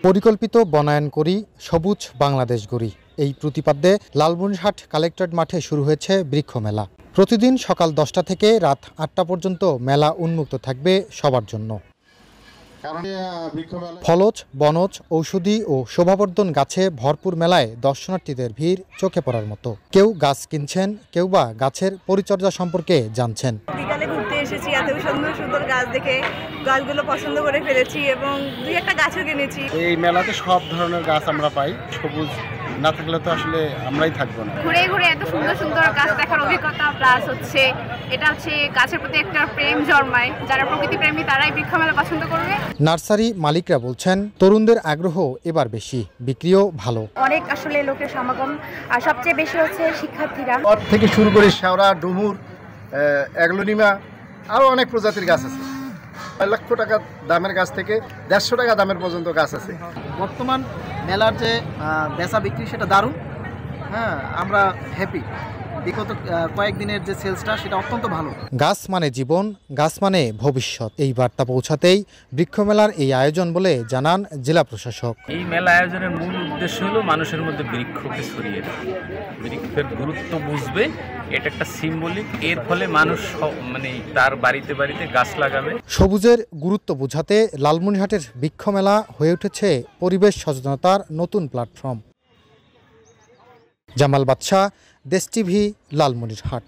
পরিকল্পিত বনায়ন করি, সবুজ বাংলাদেশ গড়ি, এই প্রতিপাদ্যে লালমনিরহাট কালেক্টরেট মাঠে শুরু হয়েছে বৃক্ষ মেলা। প্রতিদিন সকাল 10টা থেকে রাত 8টা পর্যন্ত মেলা উন্মুক্ত থাকবে সবার জন্য। ফলজ, বনজ, ঔষধি ও শোভাবর্ধন গাছে ভরপুর মেলায় দর্শনার্থীদের ভিড় চোখে পড়ার মতো। কেউ গাছ কিনছেন, কেউ বা গাছের পরিচর্যা সম্পর্কে জানছেন। বিকালে ঘুরতে এসেছি, এত সুন্দর সুন্দর গাছ দেখে গাছগুলো পছন্দ করে ফেলেছি এবং দুই একটা গাছও কিনেছি। এই মেলাতে সব ধরনের গাছ আমরা পাই, সবুজ না থাকলে তো আসলে আমরাই থাকবো না। ঘুরে ঘুরে এত সুন্দর সুন্দর গাছ দেখার অভিজ্ঞতা, প্লাস হচ্ছে এটা হচ্ছে গাছের প্রতি একটা প্রেম জন্মায়। যারা প্রকৃতি প্রেমী তারাই বৃক্ষ মেলা পছন্দ করবে। নার্সারি মালিকরা বলছেন তরুণদের আগ্রহ এবার বেশি, বিক্রিও ভালো। অনেক আসলে লোকের সমাগম, আর সবচেয়ে বেশি হচ্ছে শিক্ষার্থীরা। থেকে শুরু করে শেওড়া, ডুমুর, অ্যাগ্লোনিমা, আরও অনেক প্রজাতির গাছ আছে। 1 লক্ষ টাকা দামের গাছ থেকে 150 টাকা দামের পর্যন্ত গাছ আছে। বর্তমান মেলার যে বেচা বিক্রি সেটা দারুণ। আমরা হ্যাপি। বিগত কয়েকদিনের যে সেলসটা সেটা অত্যন্ত ভালো। গাছ মানে জীবন, গাছ মানে ভবিষ্যৎ, এই বার্তা পৌঁছাতেই বৃক্ষমেলার এই আয়োজন বলে জানান জেলা প্রশাসক। এই মেলা আয়োজনের মূল উদ্দেশ্য হলো মানুষের মধ্যে বৃক্ষকে ছড়িয়ে দেওয়া, বৃক্ষের গুরুত্ব বুঝবে, এটা একটা সিম্বলিক। এর ফলে মানুষ তার বাড়িতে বাড়িতে গাছ লাগাবে। সবুজের গুরুত্ব বোঝাতে লালমনিরহাটের বৃক্ষমেলা হয়ে উঠেছে পরিবেশ সচেতনতার নতুন প্ল্যাটফর্ম। জামাল বাদশা, দেশ টিভি, লালমনিরহাট।